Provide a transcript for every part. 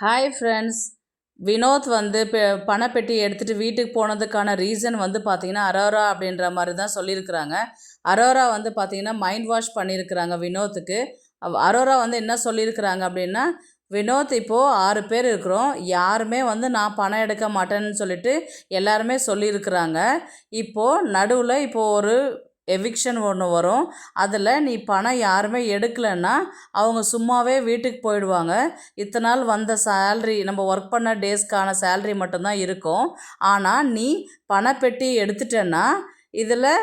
Hi friends. Vinod வந்து பணப்பெட்டி எடுத்துகிட்டு வீட்டுக்கு போனதுக்கான ரீசன் வந்து பார்த்திங்கன்னா அரோரா அப்படின்ற மாதிரி தான் சொல்லியிருக்கிறாங்க. அரோரா வந்து பார்த்திங்கன்னா மைண்ட் வாஷ் பண்ணியிருக்கிறாங்க வினோத்துக்கு. அரோரா வந்து என்ன சொல்லியிருக்கிறாங்க அப்படின்னா, வினோத் இப்போது 6 பேர் இருக்கிறோம், யாருமே வந்து நான் பணம் எடுக்க மாட்டேன்னு சொல்லிட்டு எல்லாருமே சொல்லியிருக்கிறாங்க. இப்போது நடுவில் இப்போது ஒரு எவிக்ஷன் ஒன்று வரும். அதில் நீ பணம் யாருமே எடுக்கலைன்னா அவங்க சும்மாவே வீட்டுக்கு போயிடுவாங்க. இத்தனை நாள் வந்த சேல்ரி, நம்ம ஒர்க் பண்ண டேஸ்க்கான சேல்ரி மட்டும்தான் இருக்கும். ஆனால் நீ பணப்பெட்டி எடுத்துட்டேன்னா இதில்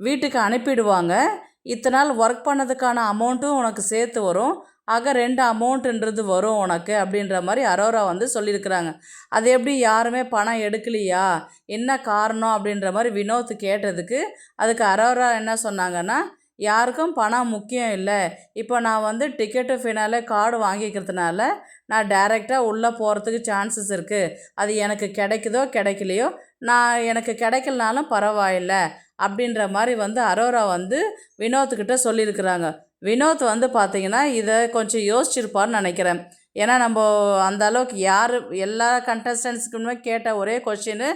வீட்டுக்கு அனுப்பிடுவாங்க. இத்தனை நாள் ஒர்க் பண்ணதுக்கான அமௌண்ட்டும் உனக்கு சேர்த்து வரும். ஆக 2 அமௌண்ட்டுன்றது வரும் உனக்கு அப்படின்ற மாதிரி அரோரா வந்து சொல்லியிருக்கிறாங்க. அது எப்படி யாருமே பணம் எடுக்கலையா, என்ன காரணம் அப்படின்ற மாதிரி வினோத் கேட்டதுக்கு அதுக்கு அரோரா என்ன சொன்னாங்கன்னா, யாருக்கும் பணம் முக்கியம் இல்லை. இப்போ நான் வந்து டிக்கெட்டு ஃபினாலே கார்டு வாங்கிக்கிறதுனால நான் டைரெக்டாக உள்ளே போகிறதுக்கு சான்சஸ் இருக்குது. அது எனக்கு கிடைக்குதோ கிடைக்கலையோ, எனக்கு கிடைக்கலனாலும் பரவாயில்ல அப்படின்ற மாதிரி வந்து அரோரா வந்து வினோத்துக்கிட்ட சொல்லியிருக்கிறாங்க. வினோத் வந்து பார்த்திங்கன்னா இதை கொஞ்சம் யோசிச்சிருப்பார்னு நினைக்கிறேன். ஏன்னா நம்ம அந்த அளவுக்கு எல்லா கண்டஸ்டன்ஸுக்குமே கேட்ட ஒரே கொஷின்னு,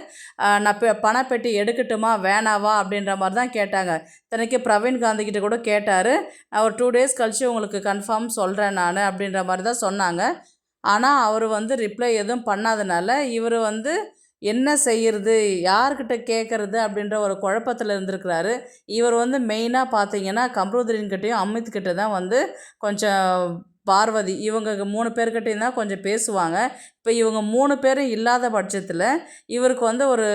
நான் பணப்பெட்டி எடுக்கட்டுமா வேணாவா அப்படின்ற மாதிரி தான் கேட்டாங்க. இத்தனைக்கு பிரவீன் காந்திக்கிட்ட கூட கேட்டார். நான் ஒரு 2 டேஸ் கழித்து உங்களுக்கு கன்ஃபார்ம் சொல்கிறேன் நான் அப்படின்ற மாதிரி தான் சொன்னாங்க. ஆனால் அவர் வந்து ரிப்ளை எதுவும் பண்ணாதனால இவர் வந்து என்ன செய்கிறது, யார்கிட்ட கேட்குறது அப்படின்ற ஒரு குழப்பத்தில் இருந்திருக்கிறாரு. இவர் வந்து மெயினாக பார்த்தீங்கன்னா கம்ருதீன்கிட்டையும் அமித்கிட்ட தான் வந்து கொஞ்சம் பார்வதி இவங்க 3 பேர்கிட்டையும் தான் கொஞ்சம் பேசுவாங்க. இப்போ இவங்க 3 பேரும் இல்லாத பட்சத்தில் இவருக்கு வந்து ஒரு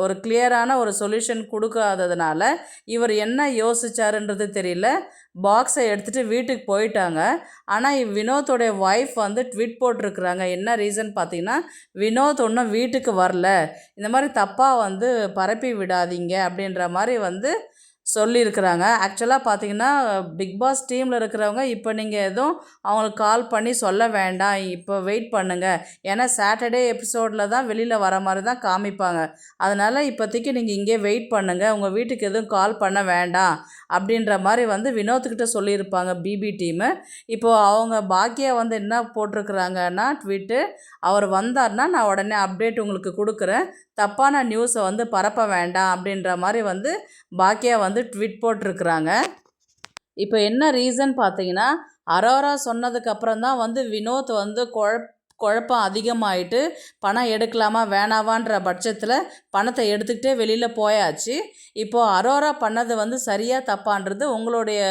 ஒரு கிளியரான ஒரு சொல்யூஷன் கொடுக்காததுனால இவர் என்ன யோசிச்சாருன்றது தெரியல. பாக்ஸை எடுத்துகிட்டு வீட்டுக்கு போயிட்டாங்க. ஆனால் வினோத்தோடைய ஒய்ஃப் வந்து ட்வீட் போட்டிருக்கிறாங்க. என்ன ரீசன் பார்த்தீங்கன்னா, வினோத் ஒன்றும் வீட்டுக்கு வரல, இந்த மாதிரி தப்பாக வந்து பரப்பி விடாதீங்க அப்படின்ற மாதிரி வந்து சொல்லியிருக்கிறாங்க. ஆக்சுவலாக பார்த்தீங்கன்னா பிக் பாஸ் டீமில் இருக்கிறவங்க இப்போ நீங்கள் எதுவும் அவங்களுக்கு கால் பண்ணி சொல்ல வேண்டாம், இப்போ வெயிட் பண்ணுங்கள். ஏன்னா சாட்டர்டே எபிசோடில் தான் வெளியில் வர மாதிரி தான் காமிப்பாங்க. அதனால் இப்போதைக்கு நீங்கள் இங்கே வெயிட் பண்ணுங்கள், உங்கள் வீட்டுக்கு எதுவும் கால் பண்ண வேண்டாம் அப்படின்ற மாதிரி வந்து வினோத்துக்கிட்ட சொல்லியிருப்பாங்க பிபி டீமு. இப்போது அவங்க பாக்கியா வந்து என்ன போட்டிருக்கிறாங்கன்னா ட்வீட்டு, அவர் வந்தார்னா நான் உடனே அப்டேட் உங்களுக்கு கொடுக்குறேன், தப்பான நியூஸை வந்து பரப்ப வேண்டாம் அப்படின்ற மாதிரி வந்து பாக்கியா வந்து ட்வீட் போட்டிருக்கிறாங்க. இப்போ என்ன ரீசன் பார்த்தீங்கன்னா, அரோரா சொன்னதுக்கப்புறம் தான் வந்து வினோத் வந்து குழப்பம் அதிகமாயிட்டு பணம் எடுக்கலாமா வேணாவான்ற பட்சத்தில் பணத்தை எடுத்துக்கிட்டே வெளியில் போயாச்சு. இப்போது அரோரா பண்ணது வந்து சரியாக தப்பான்றது உங்களுடைய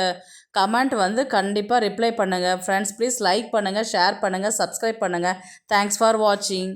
கமெண்ட் வந்து கண்டிப்பாக ரிப்ளை பண்ணுங்கள். ஃப்ரெண்ட்ஸ் ப்ளீஸ் லைக் பண்ணுங்கள், ஷேர் பண்ணுங்கள், சப்ஸ்கிரைப் பண்ணுங்கள். தேங்க்ஸ் ஃபார் வாட்சிங்.